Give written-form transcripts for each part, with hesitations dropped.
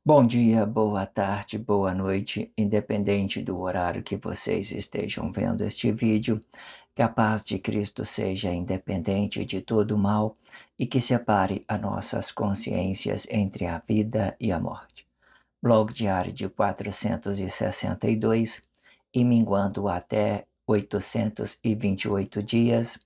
Bom dia, boa tarde, boa noite, independente do horário que vocês estejam vendo este vídeo, que a paz de Cristo seja independente de todo mal e que separe as nossas consciências entre a vida e a morte. Blog diário de 462 e minguando até 828 dias,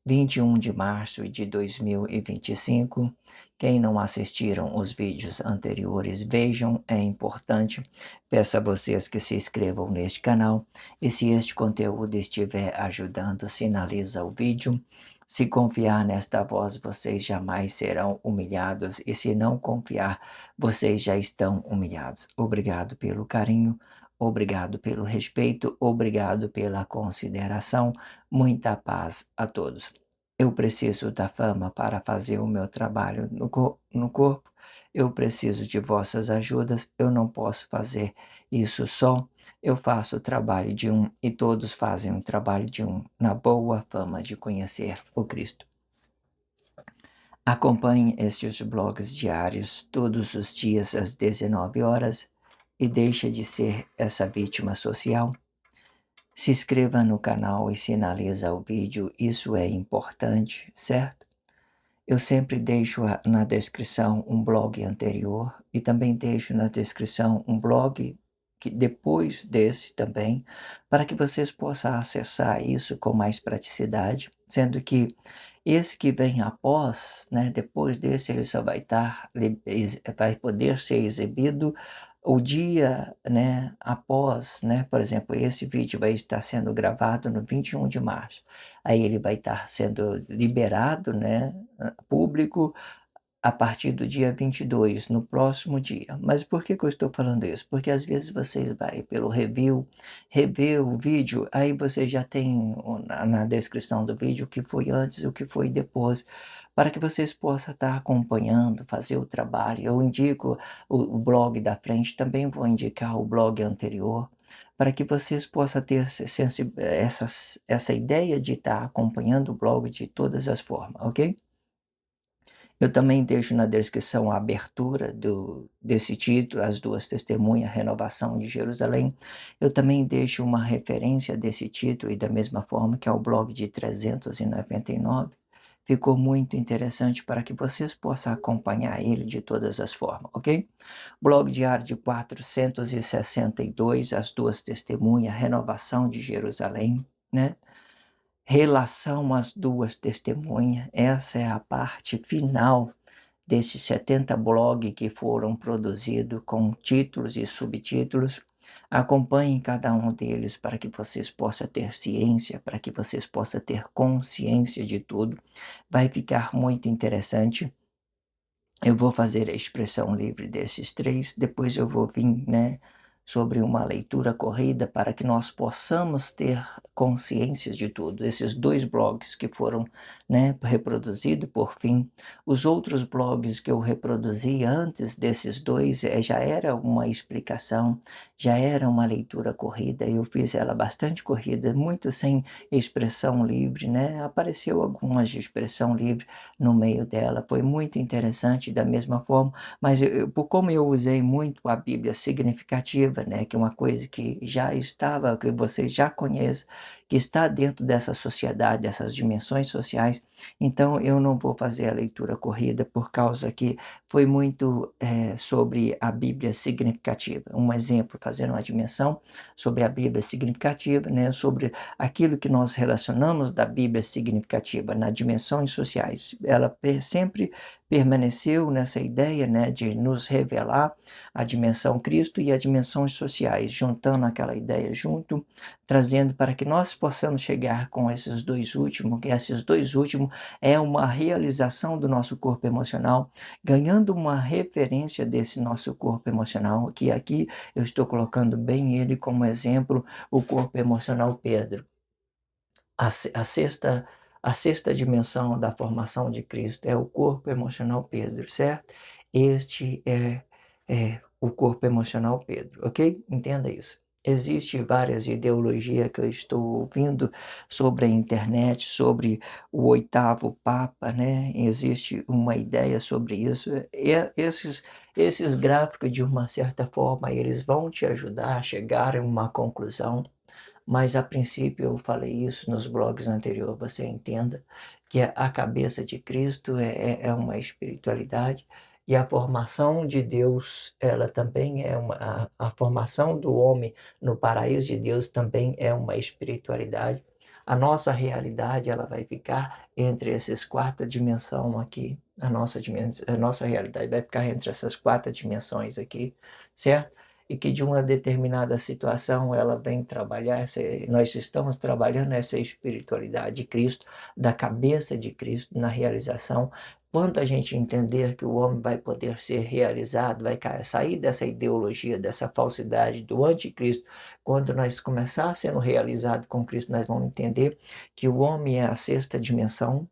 21 de março de 2025. Quem não assistiram os vídeos anteriores, vejam, é importante. Peço a vocês que se inscrevam neste canal e se este conteúdo estiver ajudando, sinaliza o vídeo. Se confiar nesta voz, vocês jamais serão humilhados e se não confiar, vocês já estão humilhados. Obrigado pelo carinho, obrigado pelo respeito, obrigado pela consideração. Muita paz a todos. Eu preciso da fama para fazer o meu trabalho no corpo. Eu preciso de vossas ajudas. Eu não posso fazer isso só. Eu faço o trabalho de um e todos fazem o trabalho de um, na boa fama de conhecer o Cristo. Acompanhe estes blogs diários todos os dias às 19 horas e deixe de ser essa vítima social. Se inscreva no canal e sinaliza o vídeo, isso é importante, certo? Eu sempre deixo na descrição um blog anterior e também deixo na descrição um blog que depois desse também, para que vocês possam acessar isso com mais praticidade, sendo que esse que vem após, né, depois desse ele só vai vai poder ser exibido o dia, né, após, né, por exemplo, esse vídeo vai estar sendo gravado no 21 de março. Aí ele vai estar sendo liberado, né, público a partir do dia 22, no próximo dia. Mas por que que eu estou falando isso? Porque às vezes vocês vai pelo review, rever o vídeo, aí você já tem na descrição do vídeo o que foi antes e o que foi depois, para que vocês possam estar acompanhando, fazer o trabalho. Eu indico o blog da frente, também vou indicar o blog anterior, para que vocês possam ter essa ideia de estar acompanhando o blog de todas as formas, ok? Eu também deixo na descrição a abertura desse título, As Duas Testemunhas, Renovação de Jerusalém. Eu também deixo uma referência desse título e da mesma forma que é o blog de 399. Ficou muito interessante para que vocês possam acompanhar ele de todas as formas, ok? Blog diário de 462, As Duas Testemunhas, Renovação de Jerusalém, né? Relação às duas testemunhas, essa é a parte final desses 70 blogs que foram produzidos com títulos e subtítulos. Acompanhem cada um deles para que vocês possam ter ciência, para que vocês possam ter consciência de tudo. Vai ficar muito interessante. Eu vou fazer a expressão livre desses três, depois eu vou vir, né, sobre uma leitura corrida para que nós possamos ter consciência de tudo. Esses dois blogs que foram, né, reproduzidos por fim. Os outros blogs que eu reproduzi antes desses dois já era uma explicação, já era uma leitura corrida. Eu fiz ela bastante corrida, muito sem expressão livre, né? Apareceu algumas de expressão livre no meio dela. Foi muito interessante da mesma forma, mas por como eu usei muito a Bíblia significativa, né, que é uma coisa que já estava, que vocês já conhecem, que está dentro dessa sociedade, dessas dimensões sociais, então eu não vou fazer a leitura corrida por causa que foi muito sobre a Bíblia significativa. Um exemplo, fazendo uma dimensão sobre a Bíblia significativa, né, sobre aquilo que nós relacionamos da Bíblia significativa nas dimensões sociais. Ela sempre permaneceu nessa ideia, né, de nos revelar a dimensão Cristo e as dimensões sociais, juntando aquela ideia junto, trazendo para que nós possamos chegar com esses dois últimos, que esses dois últimos é uma realização do nosso corpo emocional, ganhando uma referência desse nosso corpo emocional, que aqui eu estou colocando bem ele como exemplo, o corpo emocional Pedro. A sexta a sexta dimensão da formação de Cristo é o corpo emocional Pedro, certo? Este é o corpo emocional Pedro, ok? Entenda isso. Existe várias ideologias que eu estou ouvindo sobre a internet, sobre o oitavo papa, né? Existe uma ideia sobre isso. Esses gráficos, de uma certa forma, eles vão te ajudar a chegar a uma conclusão, mas a princípio eu falei isso nos blogs anteriores, você entenda que a cabeça de Cristo é uma espiritualidade, e a formação de Deus, ela também é a formação do homem no paraíso de Deus também é uma espiritualidade. A nossa realidade, ela vai ficar entre esses quarta dimensão aqui, a nossa realidade vai ficar entre essas quatro dimensões aqui, certo? E que de uma determinada situação ela vem trabalhar, nós estamos trabalhando essa espiritualidade de Cristo, da cabeça de Cristo na realização. Quando a gente entender que o homem vai poder ser realizado, vai sair dessa ideologia, dessa falsidade do anticristo, quando nós começar sendo realizado com Cristo, nós vamos entender que o homem é a sexta dimensão.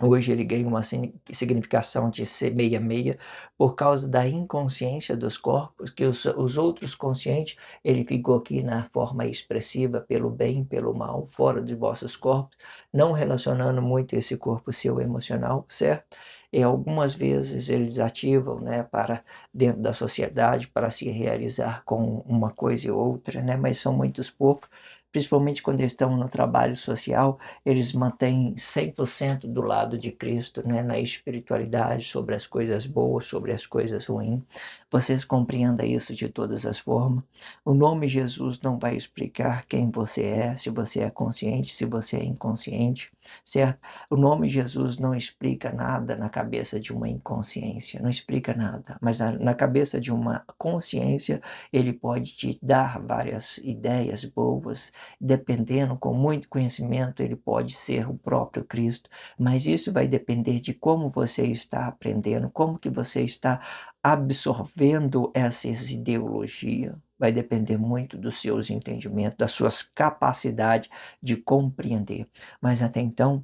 Hoje ele ganha uma significação de ser meia-meia por causa da inconsciência dos corpos, que os outros conscientes, ele ficou aqui na forma expressiva pelo bem, pelo mal, fora de vossos corpos, não relacionando muito esse corpo seu emocional, certo? E algumas vezes eles ativam, né, para dentro da sociedade, para se realizar com uma coisa e outra, né, mas são muitos poucos, principalmente quando eles estão no trabalho social, eles mantêm 100% do lado de Cristo, né, na espiritualidade, sobre as coisas boas, sobre as coisas ruins. Vocês compreendam isso de todas as formas. O nome Jesus não vai explicar quem você é, se você é consciente, se você é inconsciente, certo? O nome Jesus não explica nada na cabeça de uma inconsciência, não explica nada, mas na cabeça de uma consciência, ele pode te dar várias ideias boas, dependendo, com muito conhecimento, ele pode ser o próprio Cristo, mas isso vai depender de como você está aprendendo, como que você está absorvendo essas ideologias. Vai depender muito dos seus entendimentos, das suas capacidades de compreender. Mas até então,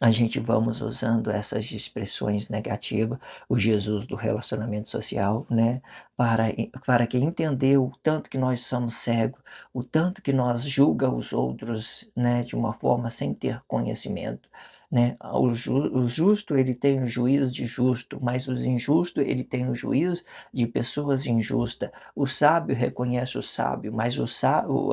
a gente vamos usando essas expressões negativas, o Jesus do relacionamento social, né, para que entender o tanto que nós somos cegos, o tanto que nós julga os outros, né, de uma forma sem ter conhecimento, né. O justo, ele tem o juízo de justo, mas os injustos, ele tem o juízo de pessoas injustas. O sábio reconhece o sábio, mas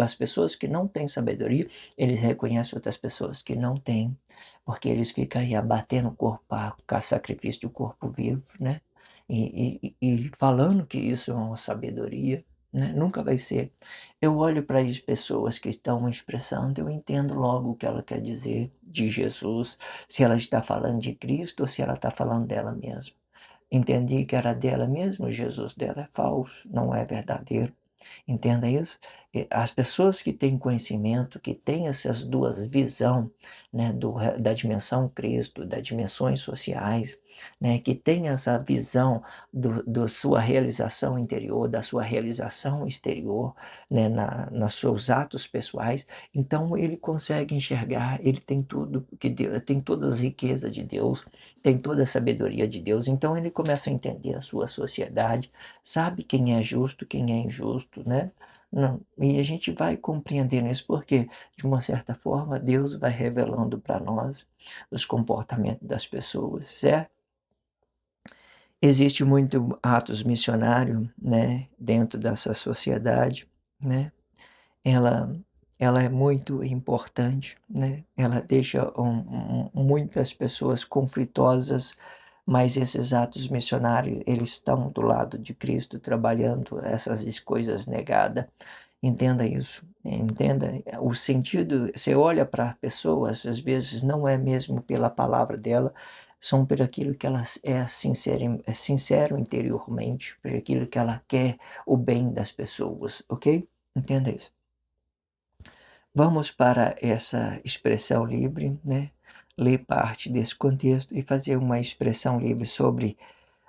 as pessoas que não têm sabedoria, eles reconhecem outras pessoas que não têm, porque eles ficam aí abatendo o corpo para sacrifício do corpo vivo, né? E falando que isso é uma sabedoria, né? Nunca vai ser. Eu olho para as pessoas que estão expressando, eu entendo logo o que ela quer dizer de Jesus, se ela está falando de Cristo ou se ela está falando dela mesma. Entendi que era dela mesma, o Jesus dela é falso, não é verdadeiro. Entenda isso. As pessoas que têm conhecimento, que têm essas duas visão, né, da dimensão Cristo, das dimensões sociais, né, que tem essa visão do sua realização interior, da sua realização exterior, né, nos seus atos pessoais, então ele consegue enxergar, ele tem tudo que Deus, tem todas as riquezas de Deus, tem toda a sabedoria de Deus, então ele começa a entender a sua sociedade, sabe quem é justo, quem é injusto, né? Não, e a gente vai compreendendo isso porque, de uma certa forma, Deus vai revelando para nós os comportamentos das pessoas, certo? Existe muito atos missionário, né, dentro dessa sociedade, né? Ela ela é muito importante, né, ela deixa muitas pessoas conflitosas, mas esses atos missionários, eles estão do lado de Cristo trabalhando essas coisas negadas. Entenda isso, entenda o sentido. Você olha para pessoas, às vezes não é mesmo pela palavra dela, são por aquilo que ela é sincero interiormente, por aquilo que ela quer o bem das pessoas, ok? Entenda isso. Vamos para essa expressão livre, né? Ler parte desse contexto e fazer uma expressão livre sobre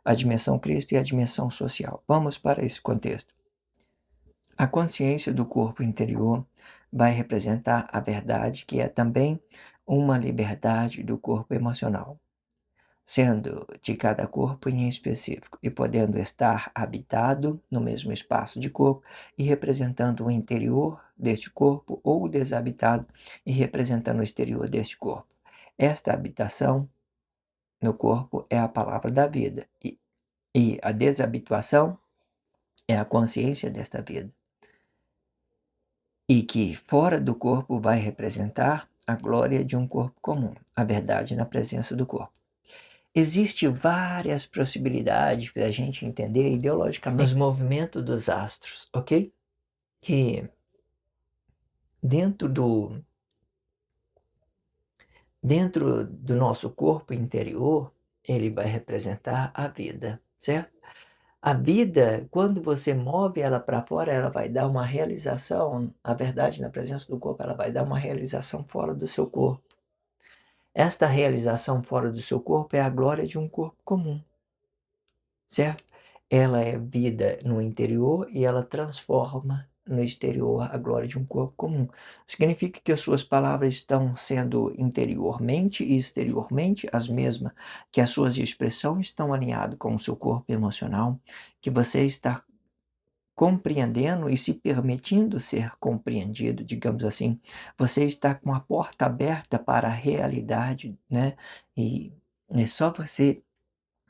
a dimensão Cristo e a dimensão social. Vamos para esse contexto. A consciência do corpo interior vai representar a verdade, que é também uma liberdade do corpo emocional, sendo de cada corpo em específico e podendo estar habitado no mesmo espaço de corpo e representando o interior deste corpo, ou desabitado e representando o exterior deste corpo. Esta habitação no corpo é a palavra da vida, E a desabituação é a consciência desta vida. E que fora do corpo vai representar a glória de um corpo comum, a verdade na presença do corpo. Existem várias possibilidades para a gente entender ideologicamente os movimentos dos astros, ok? Que dentro do nosso corpo interior, ele vai representar a vida, certo? A vida, quando você move ela para fora, ela vai dar uma realização, a verdade na presença do corpo, ela vai dar uma realização fora do seu corpo. Esta realização fora do seu corpo é a glória de um corpo comum, certo? Ela é vida no interior e ela transforma no exterior a glória de um corpo comum. Significa que as suas palavras estão sendo interiormente e exteriormente as mesmas, que as suas expressões estão alinhadas com o seu corpo emocional, que você está compreendendo e se permitindo ser compreendido, digamos assim. Você está com a porta aberta para a realidade, né? E é só você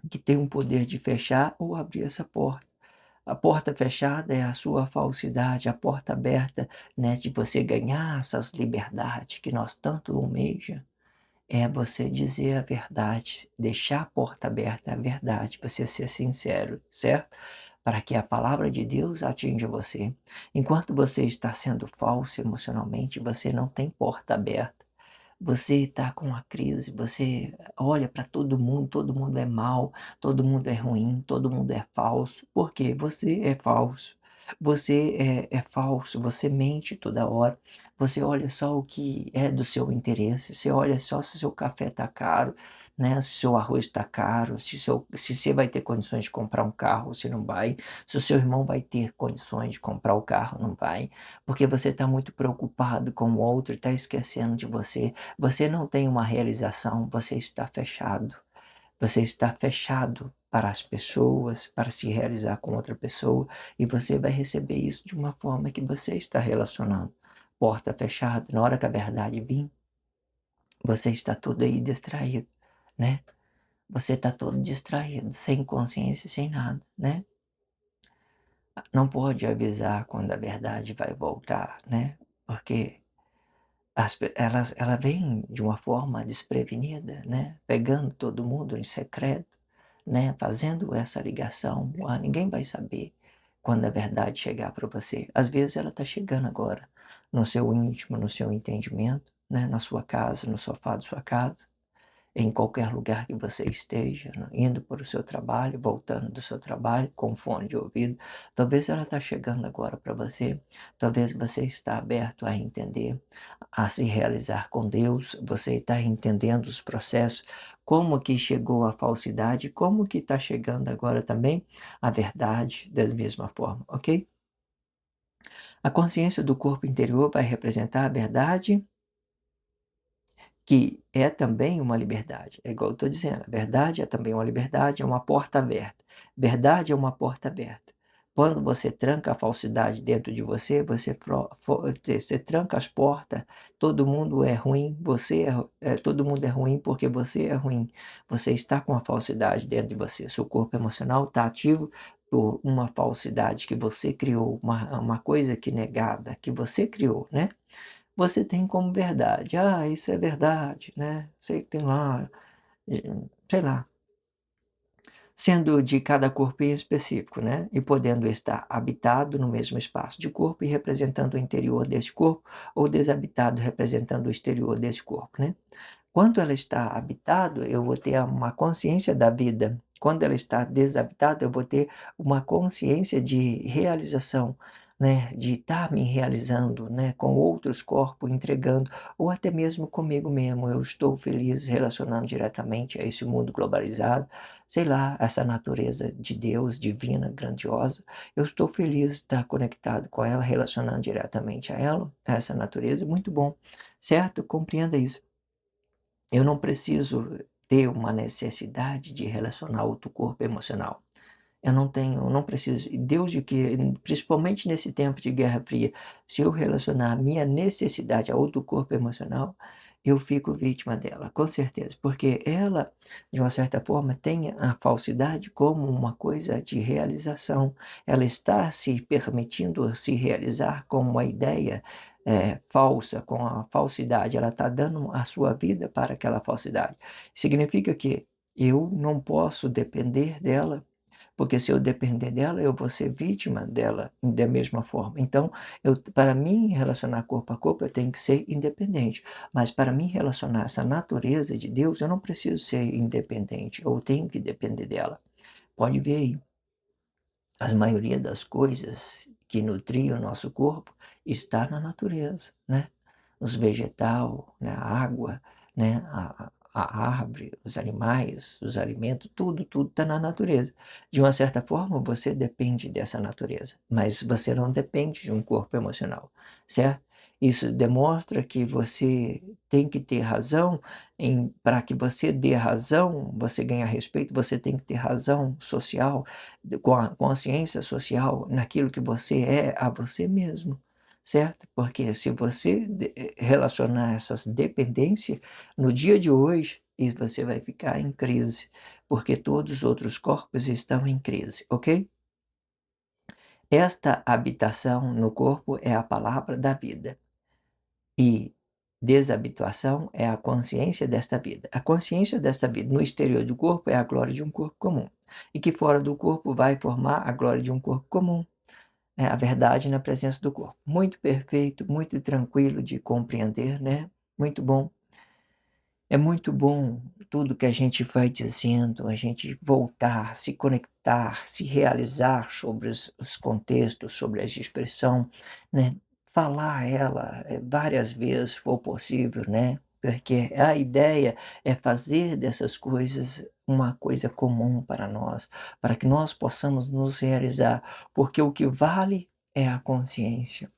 que tem o poder de fechar ou abrir essa porta. A porta fechada é a sua falsidade, a porta aberta, né, de você ganhar essas liberdades que nós tanto almeja, é você dizer a verdade, deixar a porta aberta à verdade, você ser sincero, certo? Para que a palavra de Deus atinja você. Enquanto você está sendo falso emocionalmente, você não tem porta aberta. Você está com uma crise, você olha para todo mundo é mal, todo mundo é ruim, todo mundo é falso. Por quê? Você é falso. Você é falso, você mente toda hora. Você olha só o que é do seu interesse, você olha só se o seu café está caro, né? Se o seu arroz está caro, se você vai ter condições de comprar um carro ou se não vai, se o seu irmão vai ter condições de comprar o carro, não vai, porque você está muito preocupado com o outro e está esquecendo de você. Você não tem uma realização, você está fechado. Você está fechado para as pessoas, para se realizar com outra pessoa, e você vai receber isso de uma forma que você está relacionando. Porta fechada, na hora que a verdade vir, você está todo aí distraído, né? Você está todo distraído, sem consciência, sem nada, né? Não pode avisar quando a verdade vai voltar, né? Porque ela vem de uma forma desprevenida, né, pegando todo mundo em secreto, né, fazendo essa ligação. Ah, ninguém vai saber quando a verdade chegar para você. Às vezes ela está chegando agora, no seu íntimo, no seu entendimento, né, na sua casa, no sofá da sua casa, em qualquer lugar que você esteja, né, indo para o seu trabalho, voltando do seu trabalho com fone de ouvido. Talvez ela está chegando agora para você, talvez você está aberto a entender, a se realizar com Deus, você está entendendo os processos, como que chegou a falsidade, como que está chegando agora também a verdade da mesma forma, ok? A consciência do corpo interior vai representar a verdade que é também uma liberdade. É igual eu estou dizendo, a verdade é também uma liberdade, é uma porta aberta. Verdade é uma porta aberta. Quando você tranca a falsidade dentro de você, você tranca as portas, todo mundo é ruim, todo mundo é ruim porque você é ruim. Você está com a falsidade dentro de você, seu corpo emocional está ativo por uma falsidade que você criou, uma coisa que negada, que você criou, né? Você tem como verdade. Ah, isso é verdade, né. Sei que tem lá, sei lá, sendo de cada corpo em específico, né, e podendo estar habitado no mesmo espaço de corpo e representando o interior deste corpo, ou desabitado representando o exterior desse corpo, né. Quando ela está habitado, eu vou ter uma consciência da vida. Quando ela está desabitada, eu vou ter uma consciência de realização, né, de estar me realizando, né, com outros corpos, entregando, ou até mesmo comigo mesmo. Eu estou feliz relacionando diretamente a esse mundo globalizado, sei lá, essa natureza de Deus divina, grandiosa. Eu estou feliz de estar conectado com ela, relacionando diretamente a ela, a essa natureza. Muito bom, certo? Compreenda isso. Eu não preciso ter uma necessidade de relacionar outro corpo emocional. Eu não preciso. E Deus de que, principalmente nesse tempo de Guerra Fria, se eu relacionar a minha necessidade a outro corpo emocional, eu fico vítima dela, com certeza, porque ela, de uma certa forma, tem a falsidade como uma coisa de realização. Ela está se permitindo se realizar com uma ideia, falsa, com a falsidade. Ela está dando a sua vida para aquela falsidade. Significa que eu não posso depender dela, porque se eu depender dela, eu vou ser vítima dela da mesma forma. Então, para mim relacionar corpo a corpo, eu tenho que ser independente. Mas para mim relacionar essa natureza de Deus, eu não preciso ser independente, eu tenho que depender dela. Pode ver aí, as maioria das coisas que nutriam o nosso corpo está na natureza, né? Os vegetal, né, a água, né, a árvore, os animais, os alimentos, tudo está na natureza. De uma certa forma, você depende dessa natureza, mas você não depende de um corpo emocional, certo? Isso demonstra que você tem que ter razão para que você dê razão, você ganhar respeito, você tem que ter razão social, com a consciência social naquilo que você é a você mesmo. Certo? Porque se você relacionar essas dependências, no dia de hoje, e você vai ficar em crise, porque todos os outros corpos estão em crise, ok? Esta habitação no corpo é a palavra da vida e desabituação é a consciência desta vida. A consciência desta vida no exterior do corpo é a glória de um corpo comum e que fora do corpo vai formar a glória de um corpo comum. É a verdade na presença do corpo. Muito perfeito, muito tranquilo de compreender, né, muito bom. É muito bom tudo que a gente vai dizendo, a gente voltar, se conectar, se realizar sobre os contextos, sobre a expressão, né, falar ela, várias vezes, se for possível, né, porque a ideia é fazer dessas coisas uma coisa comum para nós, para que nós possamos nos realizar, porque o que vale é a consciência.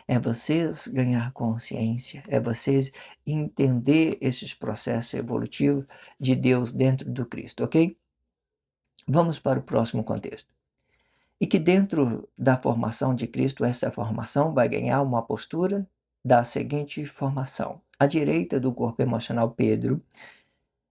É vocês ganhar consciência, é vocês entender esses processos evolutivos de Deus dentro do Cristo, ok? Vamos para o próximo contexto. E que dentro da formação de Cristo, essa formação vai ganhar uma postura da seguinte formação. À direita do corpo emocional Pedro,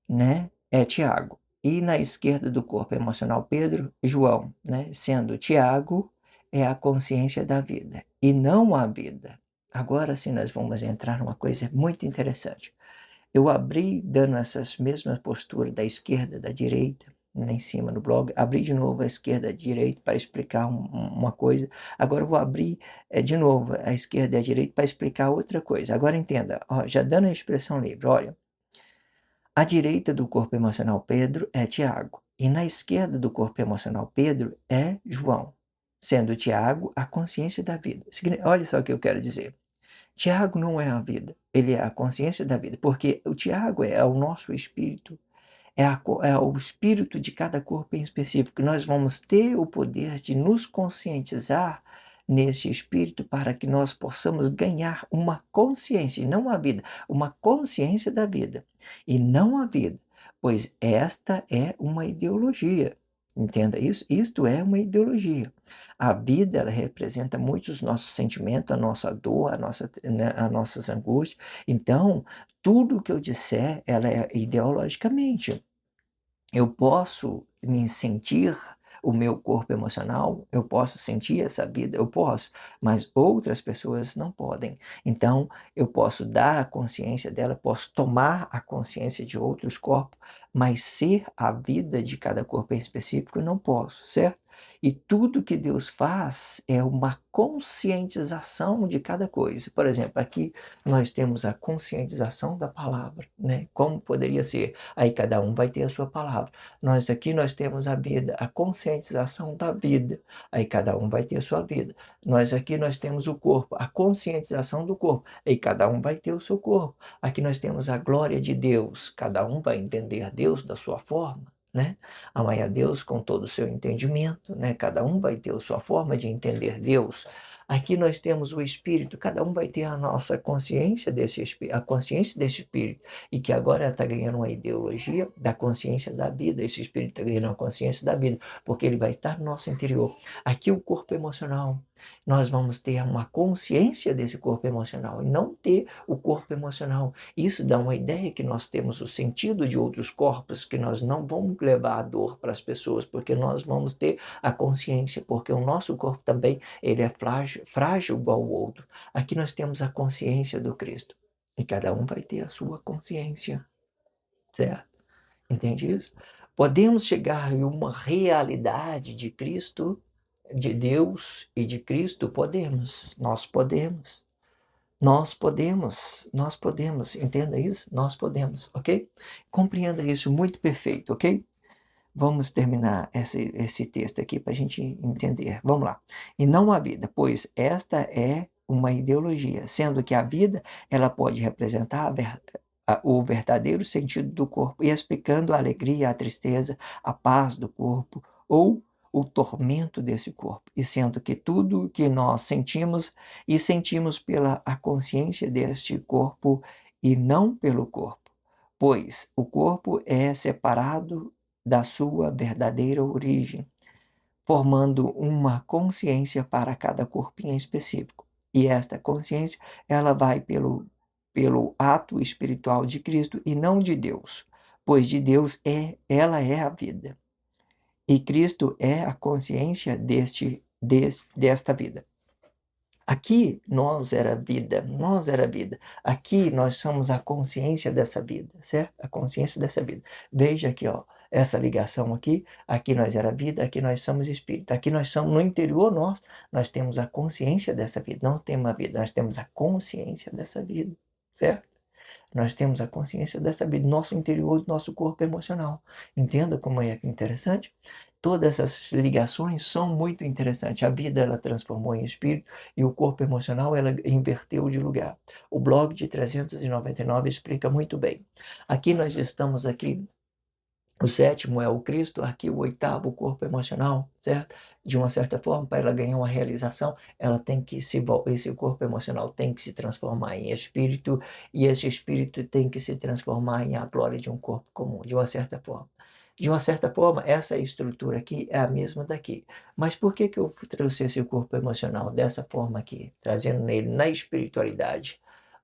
né, é Tiago. E na esquerda do corpo emocional Pedro, João, né, sendo Tiago é a consciência da vida e não a vida. Agora sim nós vamos entrar numa coisa muito interessante. Eu abri dando essas mesmas posturas da esquerda, da direita, lá em cima no blog, abri de novo a esquerda e a direita para explicar uma coisa. Agora eu vou abrir de novo a esquerda e a direita para explicar outra coisa. Agora entenda, ó, já dando a expressão livre, olha. À direita do corpo emocional Pedro é Tiago, e na esquerda do corpo emocional Pedro é João, sendo Tiago a consciência da vida. Olha só o que eu quero dizer. Tiago não é a vida, ele é a consciência da vida, porque o Tiago é o nosso espírito, é o espírito de cada corpo em específico. Nós vamos ter o poder de nos conscientizar nesse espírito para que nós possamos ganhar uma consciência, e não a vida, uma consciência da vida, e não a vida, pois esta é uma ideologia. Entenda isso? Isto é uma ideologia. A vida, ela representa muito os nossos sentimentos, a nossa dor, né, as nossas angústias. Então, tudo que eu disser, ela é ideologicamente. Eu posso me sentir o meu corpo emocional, eu posso sentir essa vida, eu posso, mas outras pessoas não podem. Então, eu posso dar a consciência dela, posso tomar a consciência de outros corpos, mas ser a vida de cada corpo em específico eu não posso, certo? E tudo que Deus faz é uma conscientização de cada coisa. Por exemplo, aqui nós temos a conscientização da palavra, né? Como poderia ser? Aí cada um vai ter a sua palavra. Nós temos a vida, a conscientização da vida. Aí cada um vai ter a sua vida. Nós temos o corpo, a conscientização do corpo. Aí cada um vai ter o seu corpo. Aqui nós temos a glória de Deus. Cada um vai entender Deus da sua forma. né? Amai a Deus com todo o seu entendimento, né? Cada um vai ter a sua forma de entender Deus. Aqui nós temos o Espírito, cada um vai ter a nossa consciência desse Espírito, a consciência desse Espírito, e que agora está ganhando uma ideologia da consciência da vida. Esse Espírito está ganhando uma consciência da vida, porque ele vai estar no nosso interior. Aqui o corpo emocional, nós vamos ter uma consciência desse corpo emocional e não ter o corpo emocional. Isso dá uma ideia que nós temos o sentido de outros corpos, que nós não vamos levar a dor para as pessoas, porque nós vamos ter a consciência, porque o nosso corpo também ele é frágil, frágil igual o outro. Aqui nós temos a consciência do Cristo. E cada um vai ter a sua consciência, certo? Entende isso? Podemos chegar em uma realidade de Cristo, de Deus e de Cristo? Podemos, nós podemos. Nós podemos, entenda isso? Nós podemos, ok? Compreenda isso muito perfeito, ok? Vamos terminar esse texto aqui para a gente entender. Vamos lá. E não a vida, pois esta é uma ideologia, sendo que a vida ela pode representar o verdadeiro sentido do corpo, e explicando a alegria, a tristeza, a paz do corpo, ou o tormento desse corpo, e sendo que tudo que nós sentimos, e sentimos pela a consciência deste corpo, e não pelo corpo, pois o corpo é separado da sua verdadeira origem, formando uma consciência para cada corpo em específico. E esta consciência, ela vai pelo ato espiritual de Cristo e não de Deus, pois de Deus ela é a vida. E Cristo é a consciência desta vida. Aqui nós era vida, nós era vida. Aqui nós somos a consciência dessa vida, certo? A consciência dessa vida. Veja aqui, ó, essa ligação aqui. Aqui nós era vida, aqui nós somos espírito. Aqui nós somos no interior nós temos a consciência dessa vida. Não temos a vida, nós temos a consciência dessa vida, certo? Nós temos a consciência dessa vida, nosso interior, nosso corpo emocional. Entenda como é interessante? Todas essas ligações são muito interessantes. A vida ela transformou em espírito e o corpo emocional ela inverteu de lugar. O blog de 399 explica muito bem. Aqui nós estamos aqui. O sétimo é o Cristo, aqui o oitavo, o corpo emocional, certo? De uma certa forma, para ela ganhar uma realização, ela tem que esse corpo emocional tem que se transformar em espírito, e esse espírito tem que se transformar em a glória de um corpo comum, de uma certa forma. De uma certa forma, essa estrutura aqui é a mesma daqui. Mas por que eu trouxe esse corpo emocional dessa forma aqui, trazendo nele na espiritualidade?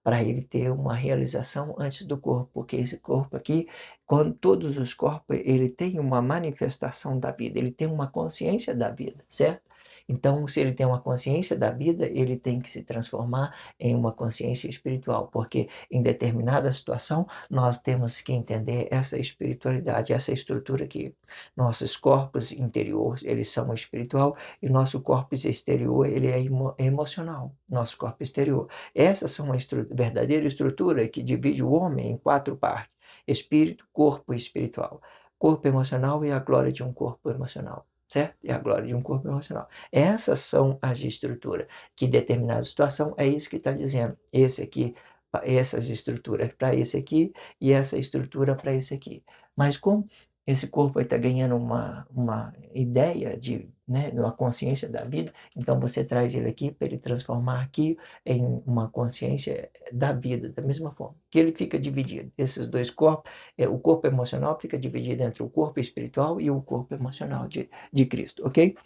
Para ele ter uma realização antes do corpo, porque esse corpo aqui, quando todos os corpos, ele tem uma manifestação da vida, ele tem uma consciência da vida, certo? Então, se ele tem uma consciência da vida, ele tem que se transformar em uma consciência espiritual, porque em determinada situação nós temos que entender essa espiritualidade, essa estrutura aqui. Nossos corpos interiores, eles são espiritual, e nosso corpo exterior, ele é emocional, nosso corpo exterior. Essas são a verdadeira estrutura que divide o homem em 4 partes: espírito, corpo e espiritual. Corpo emocional e a glória de um corpo emocional, certo? E a glória de um corpo emocional. Essas são as estruturas, que em determinada situação é isso que está dizendo. Esse aqui, essas estruturas para esse aqui e essa estrutura para esse aqui. Mas como esse corpo está ganhando uma ideia de, né, uma consciência da vida, então você traz ele aqui para ele transformar aqui em uma consciência da vida, da mesma forma, que ele fica dividido. Esses dois corpos, o corpo emocional fica dividido entre o corpo espiritual e o corpo emocional de Cristo, ok?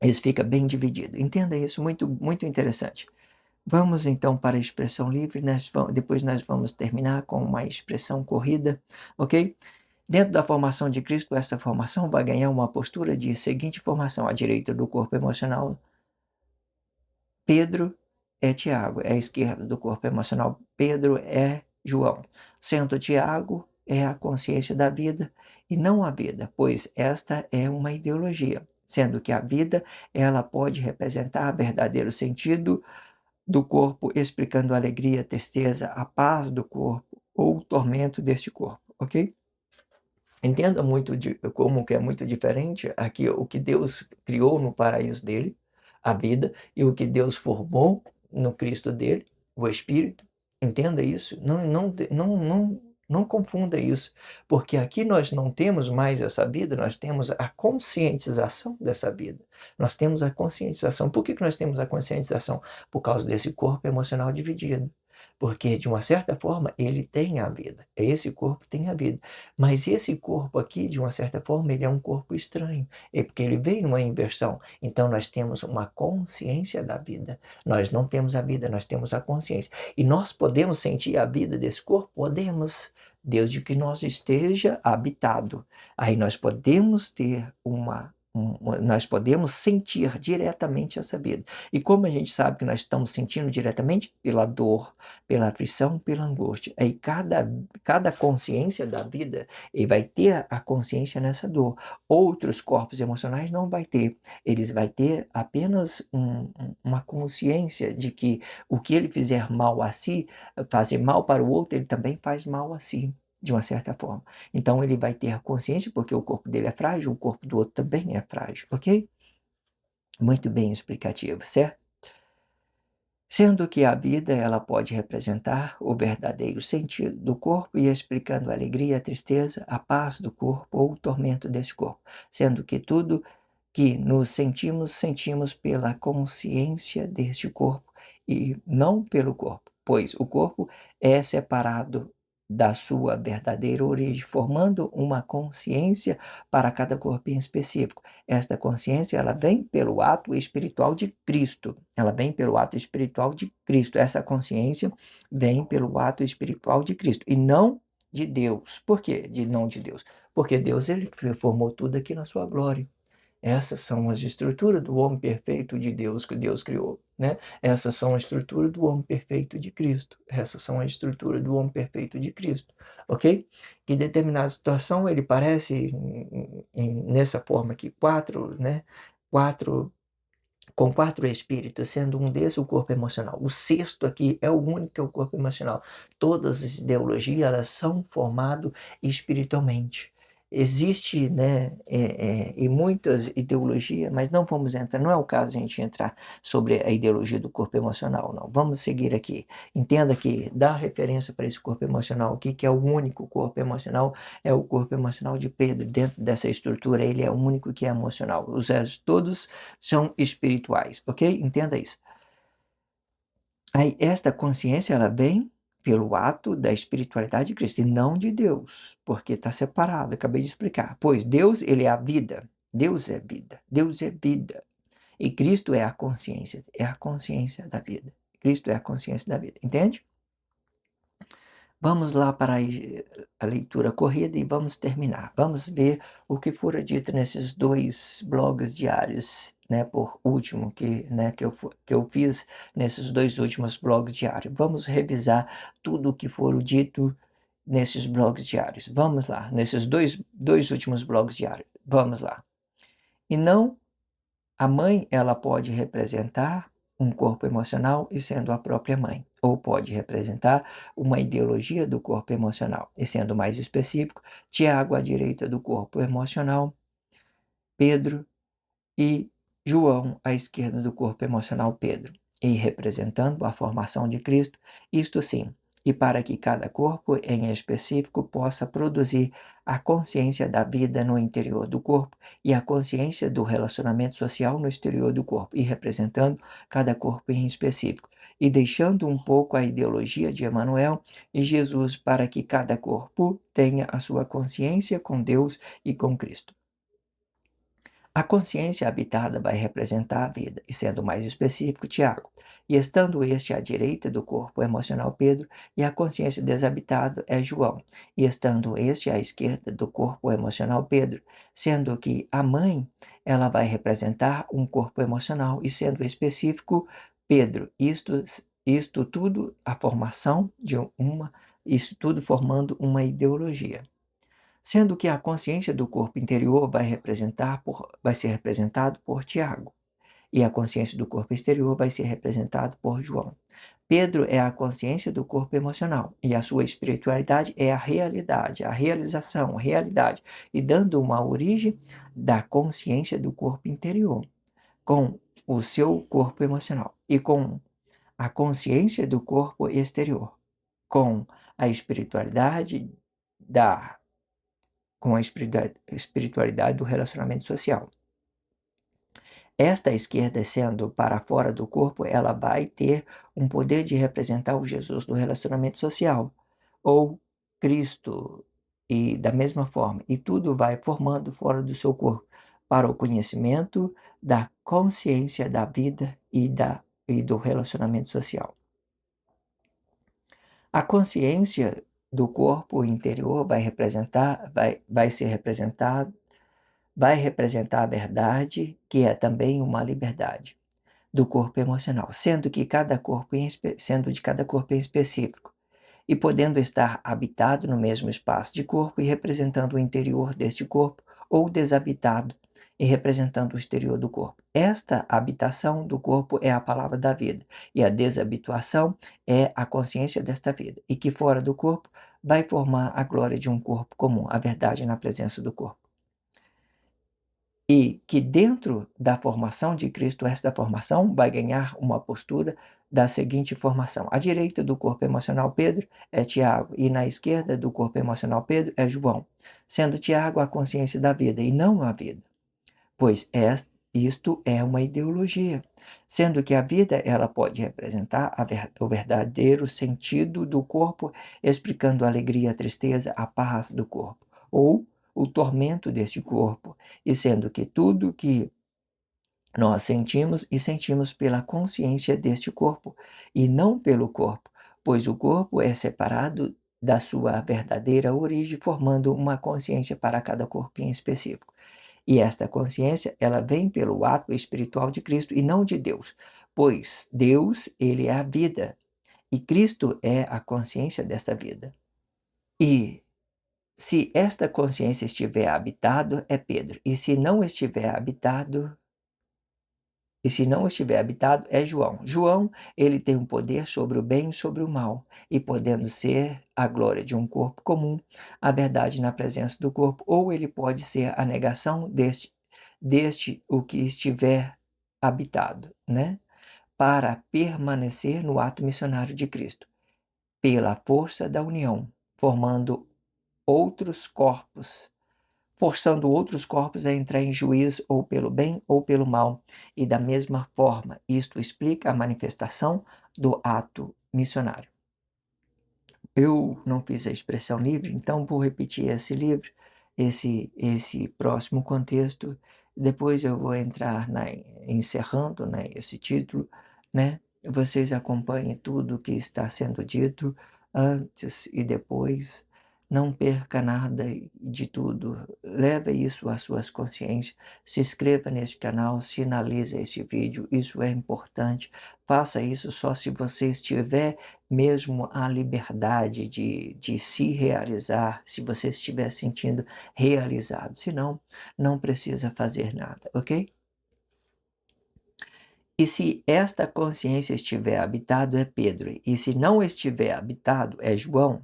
Esse fica bem dividido. Entenda isso, muito, muito interessante. Vamos então para a expressão livre, depois nós vamos terminar com uma expressão corrida, ok? Dentro da formação de Cristo, essa formação vai ganhar uma postura de seguinte formação: à direita do corpo emocional, Pedro é Tiago, à esquerda do corpo emocional, Pedro é João. Sendo Tiago é a consciência da vida e não a vida, pois esta é uma ideologia, sendo que a vida ela pode representar verdadeiro sentido do corpo, explicando a alegria, a tristeza, a paz do corpo ou o tormento deste corpo, ok? Entenda muito como que é muito diferente aqui o que Deus criou no paraíso dele, a vida, e o que Deus formou no Cristo dele, o Espírito. Entenda isso. Não Não confunda isso, porque aqui nós não temos mais essa vida, nós temos a conscientização dessa vida. Nós temos a conscientização. Por que nós temos a conscientização? Por causa desse corpo emocional dividido. Porque, de uma certa forma, ele tem a vida. Esse corpo tem a vida. Mas esse corpo aqui, de uma certa forma, ele é um corpo estranho. É porque ele veio numa inversão. Então, nós temos uma consciência da vida. Nós não temos a vida, nós temos a consciência. E nós podemos sentir a vida desse corpo? Podemos, desde que nós esteja habitado. Aí nós podemos ter nós podemos sentir diretamente essa vida. E como a gente sabe que nós estamos sentindo diretamente? Pela dor, pela aflição, pela angústia. Aí cada consciência da vida, ele vai ter a consciência nessa dor. Outros corpos emocionais não vai ter. Eles vai ter apenas uma consciência de que o que ele fizer mal a si, fazer mal para o outro, ele também faz mal a si, de uma certa forma. Então ele vai ter consciência, porque o corpo dele é frágil, o corpo do outro também é frágil, ok? Muito bem explicativo, certo? Sendo que a vida ela pode representar o verdadeiro sentido do corpo e explicando a alegria, a tristeza, a paz do corpo ou o tormento deste corpo, sendo que tudo que nos sentimos, sentimos pela consciência deste corpo e não pelo corpo, pois o corpo é separado da sua verdadeira origem, formando uma consciência para cada corpo em específico. Esta consciência, ela vem pelo ato espiritual de Cristo. Ela vem pelo ato espiritual de Cristo. Essa consciência vem pelo ato espiritual de Cristo e não de Deus. Por quê? Não de Deus. Porque Deus ele formou tudo aqui na sua glória. Essas são as estruturas do homem perfeito de Deus que Deus criou, né? Essas são a estrutura do homem perfeito de Cristo. Essas são a estrutura do homem perfeito de Cristo, ok? Que em determinada situação ele parece nessa forma aqui, quatro, né? Quatro com quatro espíritos, sendo um desses o corpo emocional. O sexto aqui é o único que é o corpo emocional. Todas as ideologias elas são formadas espiritualmente. Existe, né, e muitas ideologias, mas não vamos entrar, não é o caso a gente entrar sobre a ideologia do corpo emocional, não. Vamos seguir aqui. Entenda que dá referência para esse corpo emocional aqui, que é o único corpo emocional, é o corpo emocional de Pedro. Dentro dessa estrutura, ele é o único que é emocional. Os restos todos são espirituais, ok? Entenda isso. Aí, esta consciência, ela vem pelo ato da espiritualidade de Cristo e não de Deus, porque está separado, acabei de explicar. Pois Deus, ele é a vida, Deus é vida, Deus é vida. E Cristo é a consciência da vida. Cristo é a consciência da vida, entende? Vamos lá para a leitura corrida e vamos terminar. Vamos ver o que fora dito nesses 2 blogs diários, né, por último né, que eu fiz nesses 2 últimos blogs diários. Vamos revisar tudo o que for dito nesses blogs diários. Vamos lá, nesses dois últimos blogs diários. Vamos lá. E não a mãe, ela pode representar um corpo emocional e sendo a própria mãe, ou pode representar uma ideologia do corpo emocional, e sendo mais específico, Tiago à direita do corpo emocional, Pedro e João à esquerda do corpo emocional Pedro, e representando a formação de Cristo, isto sim, e para que cada corpo em específico possa produzir a consciência da vida no interior do corpo e a consciência do relacionamento social no exterior do corpo, e representando cada corpo em específico, e deixando um pouco a ideologia de Emmanuel e Jesus para que cada corpo tenha a sua consciência com Deus e com Cristo. A consciência habitada vai representar a vida, e sendo mais específico, Tiago, e estando este à direita do corpo emocional Pedro, e a consciência desabitada é João, e estando este à esquerda do corpo emocional Pedro, sendo que a mãe, ela vai representar um corpo emocional, e sendo específico, Pedro. Isto tudo, a formação de isso tudo formando uma ideologia, sendo que a consciência do corpo interior vai ser representado por Tiago, e a consciência do corpo exterior vai ser representado por João. Pedro é a consciência do corpo emocional, e a sua espiritualidade é a realidade, a realização, a realidade, e dando uma origem da consciência do corpo interior, com o seu corpo emocional, e com a consciência do corpo exterior, com a espiritualidade da com a espiritualidade do relacionamento social. Esta esquerda, sendo para fora do corpo, ela vai ter um poder de representar o Jesus do relacionamento social, ou Cristo, e da mesma forma, e tudo vai formando fora do seu corpo, para o conhecimento da consciência da vida e do relacionamento social. A consciência do corpo interior vai representar a verdade, que é também uma liberdade do corpo emocional, sendo de cada corpo em específico, e podendo estar habitado no mesmo espaço de corpo e representando o interior deste corpo, ou desabitado e representando o exterior do corpo. Esta habitação do corpo é a palavra da vida, e a desabituação é a consciência desta vida, e que fora do corpo vai formar a glória de um corpo comum, a verdade na presença do corpo. E que dentro da formação de Cristo, esta formação vai ganhar uma postura da seguinte formação: à direita do corpo emocional Pedro é Tiago, e na esquerda do corpo emocional Pedro é João, sendo Tiago a consciência da vida e não a vida, pois isto é uma ideologia, sendo que a vida ela pode representar o verdadeiro sentido do corpo, explicando a alegria, a tristeza, a paz do corpo, ou o tormento deste corpo, e sendo que tudo que nós sentimos pela consciência deste corpo, e não pelo corpo, pois o corpo é separado da sua verdadeira origem, formando uma consciência para cada corpo em específico. E esta consciência, ela vem pelo ato espiritual de Cristo e não de Deus, pois Deus, ele é a vida, e Cristo é a consciência dessa vida. E se esta consciência estiver habitado, é Pedro, e se não estiver habitado, é João. João, ele tem um poder sobre o bem e sobre o mal, e podendo ser a glória de um corpo comum, a verdade na presença do corpo, ou ele pode ser a negação deste o que estiver habitado, né? Para permanecer no ato missionário de Cristo, pela força da união, outros corpos forçando outros corpos a entrar em juízo ou pelo bem ou pelo mal. E da mesma forma, isto explica a manifestação do ato missionário. Eu não fiz a expressão livre, então vou repetir esse livro, esse próximo contexto. Depois eu vou entrar encerrando, né, esse título, né? Vocês acompanhem tudo o que está sendo dito antes e depois. Não perca nada de tudo. Leve isso às suas consciências. Se inscreva neste canal, sinalize esse vídeo. Isso é importante. Faça isso só se você estiver mesmo a liberdade de se realizar, se você estiver sentindo realizado. Senão, não precisa fazer nada, ok? E se esta consciência estiver habitado, é Pedro. E se não estiver habitado, é João.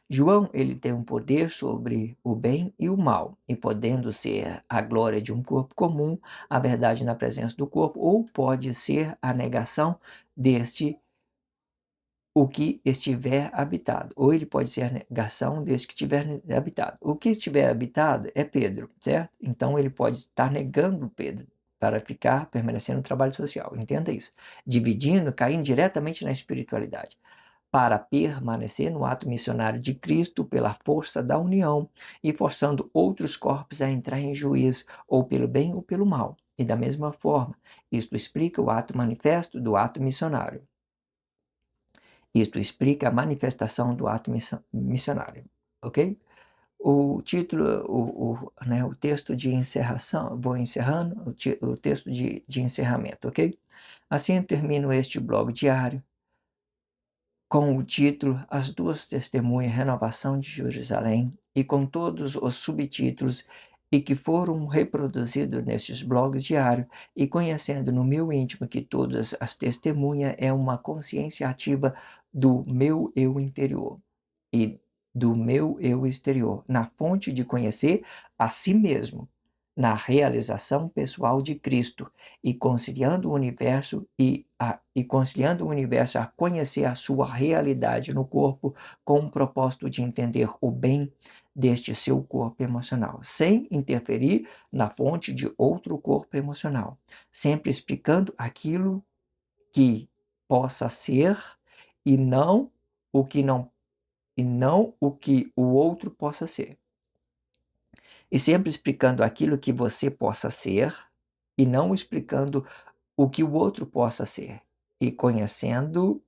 João, ele tem um poder sobre o bem e o mal, e podendo ser a glória de um corpo comum, a verdade na presença do corpo, ou pode ser a negação deste o que estiver habitado, ou ele pode ser a negação desse que estiver habitado. O que estiver habitado é Pedro, certo? Então ele pode estar negando Pedro para permanecer no trabalho social. Entenda isso. Dividindo, caindo diretamente na espiritualidade, para permanecer no ato missionário de Cristo pela força da união e forçando outros corpos a entrar em juízo, ou pelo bem ou pelo mal. E da mesma forma, isto explica o ato manifesto do ato missionário. Isto explica a manifestação do ato missionário, ok? O título, o texto de encerração, vou encerrando, o texto de encerramento, ok? Assim eu termino este blog diário com o título As Duas Testemunhas, Renovação de Jerusalém, e com todos os subtítulos e que foram reproduzidos nestes blogs diários, e conhecendo no meu íntimo que todas as testemunhas é uma consciência ativa do meu eu interior e do meu eu exterior, na fonte de conhecer a si mesmo, na realização pessoal de Cristo e conciliando o universo conciliando o universo a conhecer a sua realidade no corpo com o propósito de entender o bem deste seu corpo emocional, sem interferir na fonte de outro corpo emocional, sempre explicando aquilo que possa ser e não o que não e não o que o outro possa ser. E sempre explicando aquilo que você possa ser e não explicando o que o outro possa ser. E conhecendo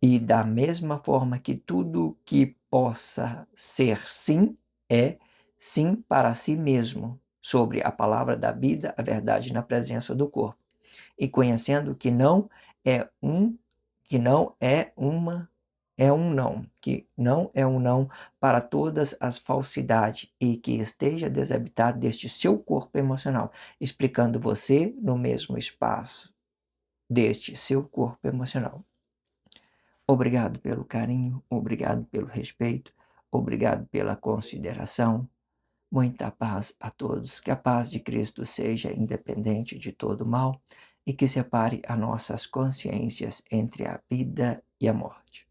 e da mesma forma que tudo que possa ser sim é sim para si mesmo, sobre a palavra da vida, a verdade na presença do corpo. E conhecendo é um que não é uma é um não, que não é um não para todas as falsidades e que esteja desabitado deste seu corpo emocional, explicando você no mesmo espaço deste seu corpo emocional. Obrigado pelo carinho, obrigado pelo respeito, obrigado pela consideração. Muita paz a todos. Que a paz de Cristo seja independente de todo mal e que separe as nossas consciências entre a vida e a morte.